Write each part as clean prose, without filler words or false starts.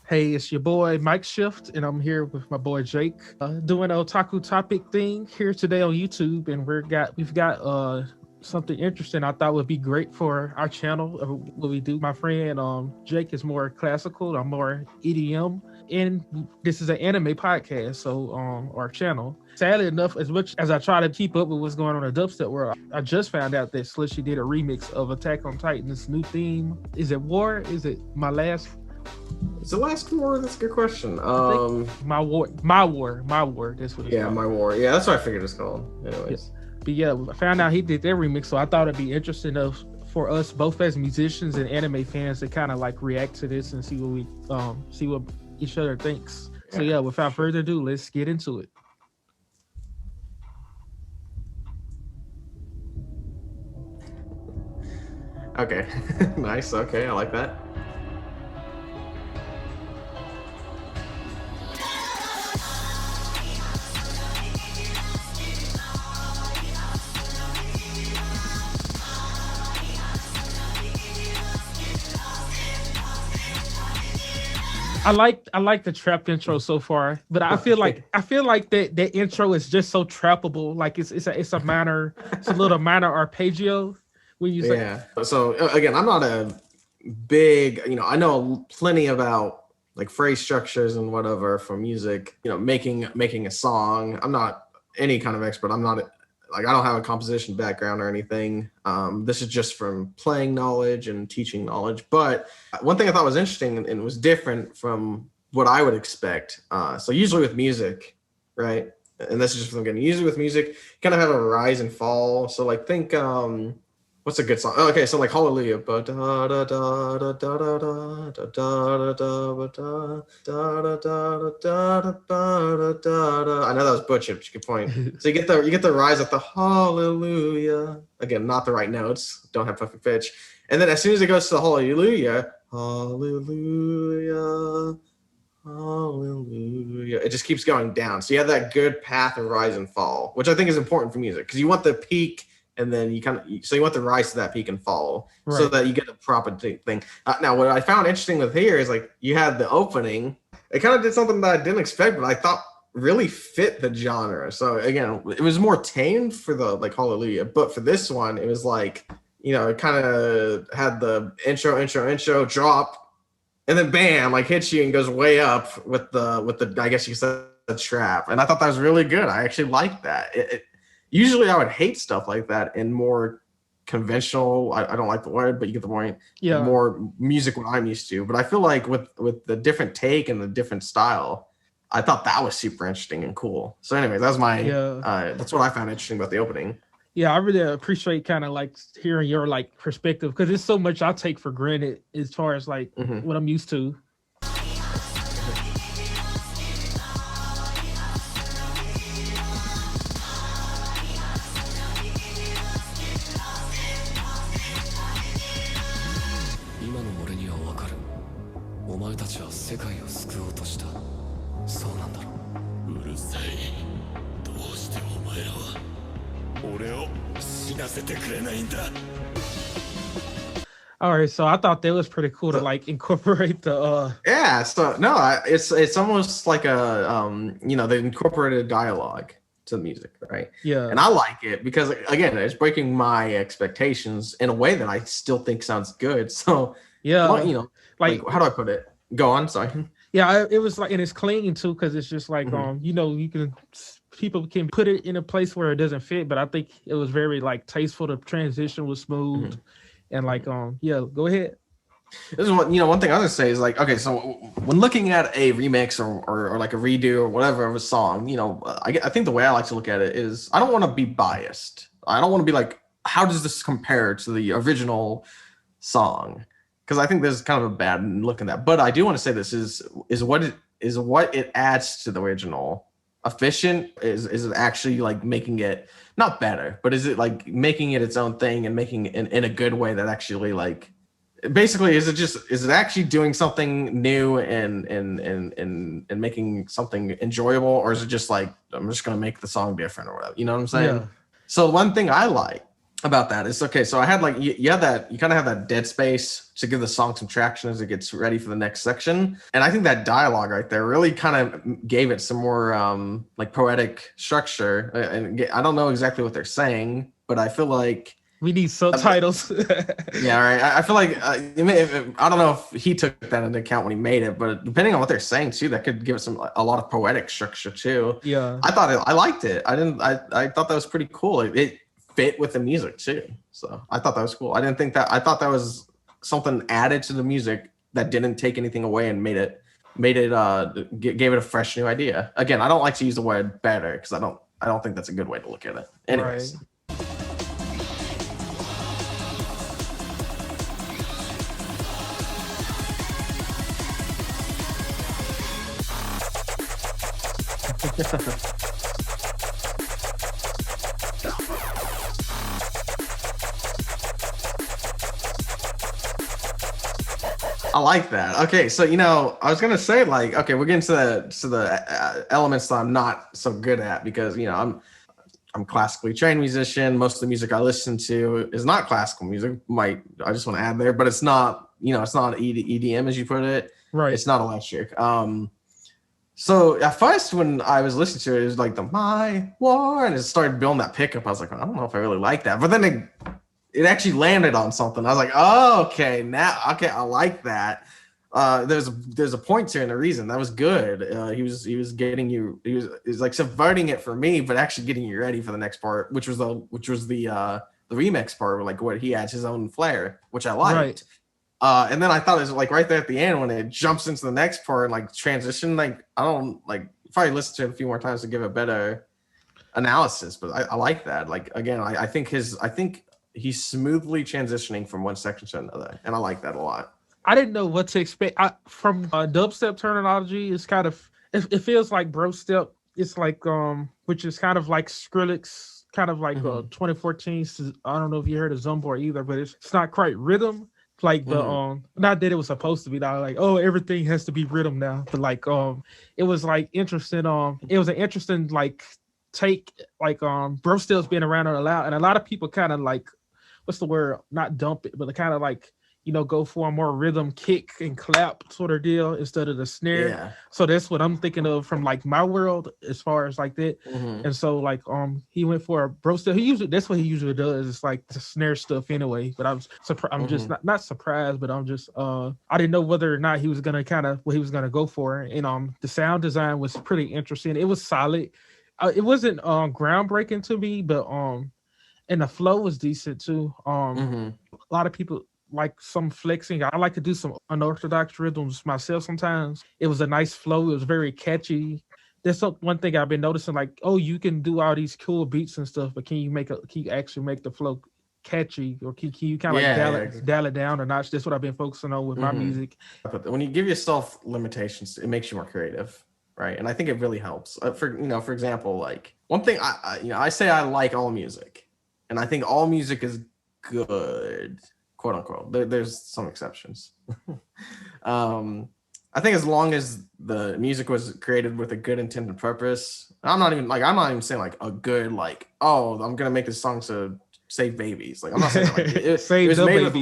Hey, it's your boy Mike Shift, and I'm here with my boy Jake, doing an otaku topic thing here today on YouTube, and we've got something interesting I thought would be great for our channel of what we do. My friend Jake is more classical, I'm more EDM, and this is an anime podcast, so our channel. Sadly enough, as much as I try to keep up with what's going on in the dubstep world, I just found out that Slushii did a remix of Attack on Titan's new theme. Is it War? Is it My Last? Is the last war? That's a good question. My war. That's what it's Yeah, called. My War. Yeah, that's what I figured it's called. Anyways. But yeah, I found out he did that remix, so I thought it'd be interesting enough for us both as musicians and anime fans to kind of like react to this and see what each other thinks. So yeah, without further ado, let's get into it. Okay. Nice. Okay, I like that. I like the trap intro so far, but I feel like that intro is just so trappable. Like it's a little minor arpeggio when you say. Yeah. So again, I'm not a big, I know plenty about like phrase structures and whatever for music, making a song. I'm not any kind of expert. I'm not like, I don't have a composition background or anything. This is just from playing knowledge and teaching knowledge. But one thing I thought was interesting and was different from what I would expect. So usually with music, right? And this is just from getting usually with music, you kind of have a rise and fall. So like think, what's a good song? Oh, okay, so like Hallelujah. I know that was butchered, but good point. So you get the rise of the Hallelujah. Again, not the right notes, don't have perfect pitch. And then as soon as it goes to the Hallelujah, Hallelujah, Hallelujah, it just keeps going down. So you have that good path of rise and fall, which I think is important for music because you want the peak. And then you want the rise to that peak and fall, right, so that you get the proper thing. Now, what I found interesting with here is like you had the opening. It kind of did something that I didn't expect, but I thought really fit the genre. So again, it was more tamed for the like Hallelujah, but for this one, it was like it kind of had the intro drop, and then bam, like hits you and goes way up with the I guess you said the trap. And I thought that was really good. I actually liked that. Usually I would hate stuff like that in more conventional, I don't like the word, but you get the point. Yeah. More music what I'm used to. But I feel like with the different take and the different style, I thought that was super interesting and cool. So anyway, that's that's what I found interesting about the opening. Yeah, I really appreciate kind of like hearing your like perspective because there's so much I take for granted as far as like what I'm used to. All right, so I thought that was pretty cool to like incorporate the yeah. So no, it's almost like a they incorporated dialogue to the music, right? Yeah. And I like it because again, it's breaking my expectations in a way that I still think sounds good. So yeah, like how do I put it? Go on, sorry. Yeah, it was like, and it's clean too because it's just like people can put it in a place where it doesn't fit, but I think it was very like tasteful. The transition was smooth, and like yeah, go ahead. This is what one thing I would say is like, okay, so when looking at a remix or like a redo or whatever of a song, I think the way I like to look at it is I don't want to be biased. I don't want to be like, how does this compare to the original song? Because I think there's kind of a bad look in that. But I do want to say this is what it adds to the original. Efficient is it actually like making it not better, but is it like making it its own thing and making it in a good way that actually like basically is it actually doing something new and making something enjoyable, or is it just like I'm just gonna make the song different or whatever? You know what I'm saying? Yeah. So one thing I like about that. It's okay. So I had like you had that, you kind of have that dead space to give the song some traction as it gets ready for the next section. And I think that dialogue right there really kind of gave it some more like poetic structure. And I don't know exactly what they're saying, but I feel like we need subtitles. Yeah, right. I feel like I don't know if he took that into account when he made it, but depending on what they're saying too, that could give it a lot of poetic structure too. Yeah, I liked it. I thought that was pretty cool. It fit with the music too, so I thought that was cool. I thought that was something added to the music that didn't take anything away and gave it a fresh new idea. Again, I don't like to use the word better because I don't think that's a good way to look at it. Anyways. Right. I like that. Okay, so I was gonna say like, okay, we're getting to the elements that I'm not so good at because I'm classically trained musician. Most of the music I listen to is not classical music. I just want to add there, but it's not it's not EDM as you put it. Right. It's not electric. So at first when I was listening to it, it was like the My War, and it started building that pickup. I was like, I don't know if I really like that, but then it actually landed on something. I was like, oh, okay, I like that. There's a point to it and a reason. That was good. He was like subverting it for me, but actually getting you ready for the next part, which was the remix part, like what he adds his own flair, which I liked. Right. And then I thought it was like right there at the end when it jumps into the next part and like transition. Like I don't like probably listen to it a few more times to give a better analysis, but I like that. Like again, I think he's smoothly transitioning from one section to another, and I like that a lot. I didn't know what to expect from dubstep terminology. It's kind of it feels like bro step. It's like which is kind of like Skrillex, kind of like 2014. I don't know if you heard of Zumbor either, but it's not quite rhythm. Like the not that it was supposed to be now, like, oh, everything has to be rhythm now, but like it was like interesting. It was an interesting like take, like bro step's been around a lot, and a lot of people kind of like, what's the word, not dump it, but kind of like go for a more rhythm kick and clap sort of deal instead of the snare. Yeah. So that's what I'm thinking of from like my world as far as like that. And so like he went for a bro step. That's what he usually does. It's like the snare stuff anyway. But I'm just not surprised, but I'm just I didn't know whether or not he was gonna what he was gonna go for. And the sound design was pretty interesting. It was solid. It wasn't groundbreaking to me, but and the flow was decent too. A lot of people like some flexing. I like to do some unorthodox rhythms myself sometimes. It was a nice flow. It was very catchy. That's one thing I've been noticing, like, oh, you can do all these cool beats and stuff, but can you actually make the flow catchy, or can you kind of dial it down a notch? That's what I've been focusing on with my music. But when you give yourself limitations, it makes you more creative, right? And I think it really helps. For example, like one thing I say I like all music, and I think all music is good, quote unquote. There's some exceptions. I think as long as the music was created with a good intent and purpose, I'm not even saying like a good, like, oh, I'm gonna make this song to save babies. Like I'm not saying that,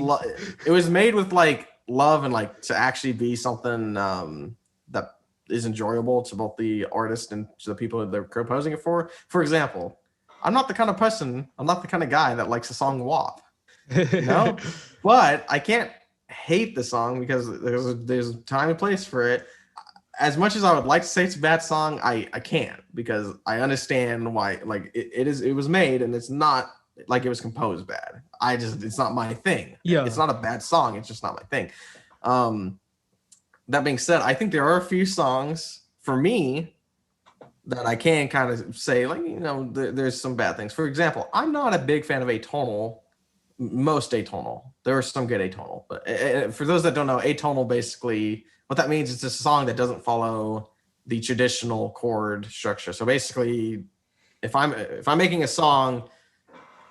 like, it was made with like love and like to actually be something that is enjoyable to both the artist and to the people that they're composing it for. For example, I'm not the kind of guy that likes the song WAP. But I can't hate the song because there's a time and place for it. As much as I would like to say it's a bad song, I can't, because I understand why. Like it was made, and it's not like it was composed bad. It's not my thing. Yeah, it's not a bad song. It's just not my thing. That being said, I think there are a few songs for me that I can kind of say, like, there's some bad things. For example, I'm not a big fan of most atonal. There are some good atonal, but for those that don't know, atonal, basically what that means is it's a song that doesn't follow the traditional chord structure. So basically, if I'm making a song,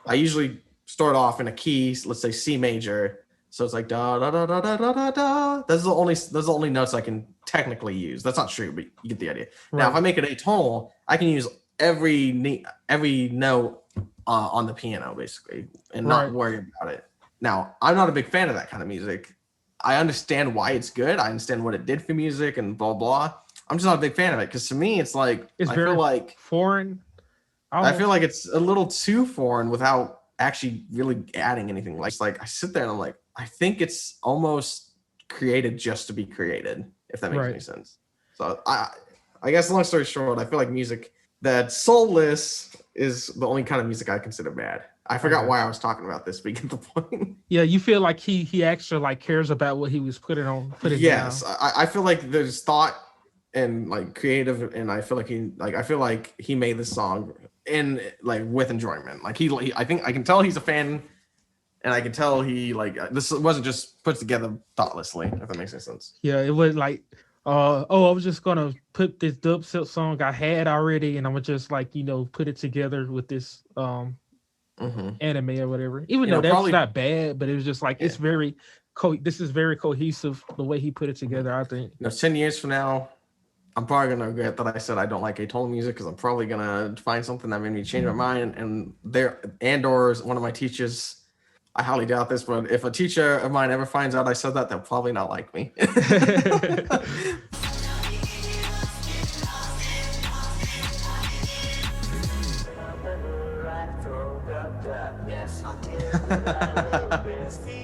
I usually start off in a key, let's say C major. So it's like da da da da da da da. Those are the only notes I can technically use. That's not true, but you get the idea. Right. Now, if I make it atonal, I can use every note on the piano basically, and not worry about it. Now, I'm not a big fan of that kind of music. I understand why it's good. I understand what it did for music and blah blah. I'm just not a big fan of it because to me, it's like I feel like foreign. I feel like it's a little too foreign without actually really adding anything. Like, it's like I sit there and I'm like, I think it's almost created just to be created, if that makes any sense. So I guess long story short, I feel like music that's soulless is the only kind of music I consider bad. I forgot why I was talking about this, but you get the point. Yeah, you feel like he actually like cares about what he was putting down. Yes, I feel like there's thought and like creative, and I feel like he made this song in like with enjoyment. Like he I think I can tell he's a fan, and I can tell he like this wasn't just put together thoughtlessly, if that makes any sense. Yeah, it was like I was just gonna put this dubstep song I had already, and I'm gonna just like put it together with this anime or whatever. Even though that's not bad, but it was just like it's very this is very cohesive the way he put it together. I think 10 years from now, I'm probably gonna regret that I said I don't like atonal music, because I'm probably gonna find something that made me change my mind. And or one of my teachers, I highly doubt this, but if a teacher of mine ever finds out I said that, they'll probably not like me.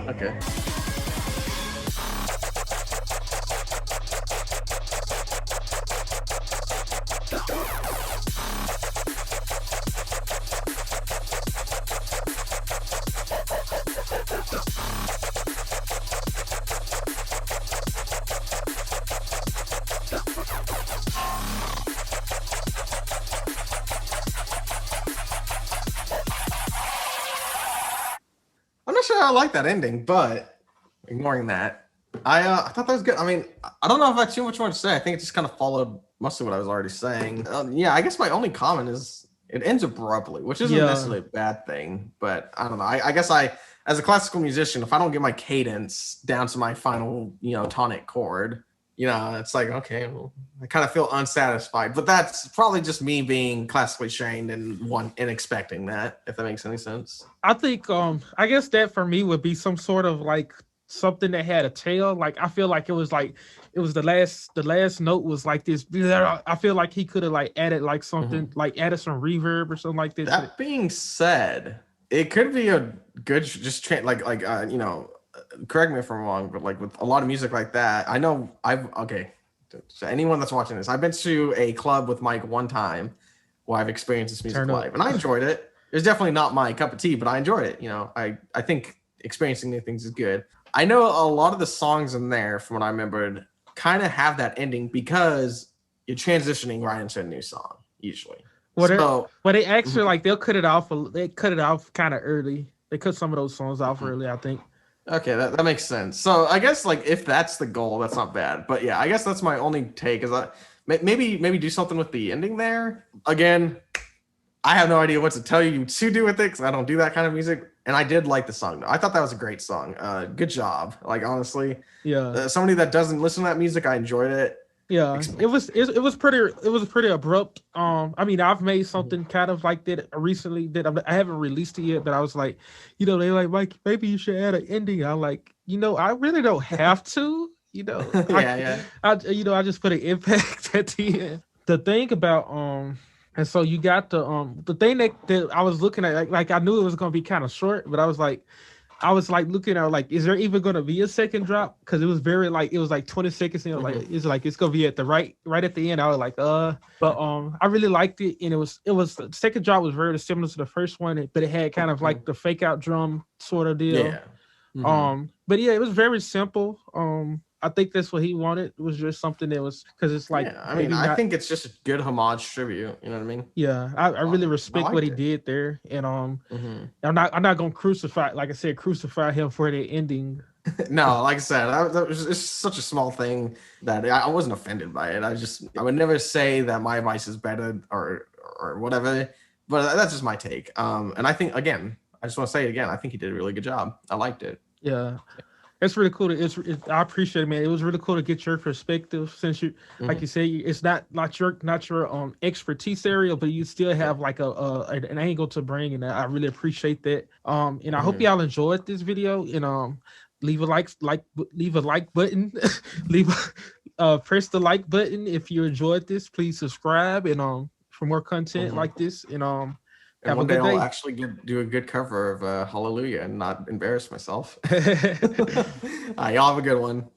Okay. I'm not sure I like that ending, but ignoring that, I thought that was good. I mean, I don't know if I have too much more to say. I think it just kind of followed most of what I was already saying. Yeah, I guess my only comment is it ends abruptly, which isn't necessarily a bad thing, but I don't know. I guess as a classical musician, if I don't get my cadence down to my final, tonic chord, it's like, okay, well, I kind of feel unsatisfied. But that's probably just me being classically trained and expecting that, if that makes any sense. I think I guess that for me would be some sort of like something that had a tail. Like I feel like it was the last note was like this. I feel like he could have like added like something like added some reverb or something like this. That being said, it could be a good correct me if I'm wrong, but like with a lot of music like that, I know so anyone that's watching this, I've been to a club with Mike one time where I've experienced this music live, and I enjoyed it. It's definitely not my cup of tea, but I enjoyed it. I think experiencing new things is good. I know a lot of the songs in there, from what I remembered, kind of have that ending because you're transitioning right into a new song usually. Well, they actually like they'll cut it off. They cut it off kind of early. They cut some of those songs off early, I think. Okay, that makes sense. So I guess like if that's the goal, that's not bad. But yeah, I guess that's my only take, is that maybe do something with the ending there. Again, I have no idea what to tell you to do with it, because I don't do that kind of music. And I did like the song though. I thought that was a great song. Good job. Like honestly, somebody that doesn't listen to that music, I enjoyed it. Yeah, it was pretty abrupt. I mean, I've made something kind of like that recently that I haven't released it yet, but I was like, they like, Mike, maybe you should add an ending. I'm like, I really don't have to. I just put an impact at the end. The thing about and so you got the thing that I was looking at, like I knew it was gonna be kind of short, but I was like looking at like, is there even gonna be a second drop? Because it was very like it was like 20 seconds, like it's gonna be at the right at the end. I was like, but I really liked it, and it was the second drop was very similar to the first one, but it had kind of like the fake out drum sort of deal. But yeah, it was very simple. I think that's what he wanted. It was just something that was, because it's like, I think it's just a good homage tribute. You know what I mean? Yeah, I really respect what he did there, and I'm not gonna crucify him for the ending. No, like I said, it's such a small thing that I wasn't offended by it. I would never say that my advice is better or whatever, but that's just my take. And I think, again, I just want to say it again, I think he did a really good job. I liked it. Yeah. It's really cool. I appreciate it, man. It was really cool to get your perspective since you, like you say, it's not your expertise area, but you still have like an angle to bring, and I really appreciate that. And I hope y'all enjoyed this video, and leave a leave a like button, leave press the like button if you enjoyed this. Please subscribe, and for more content like this, and and have one a day good I'll day. actually do a good cover of Hallelujah and not embarrass myself. Y'all have a good one.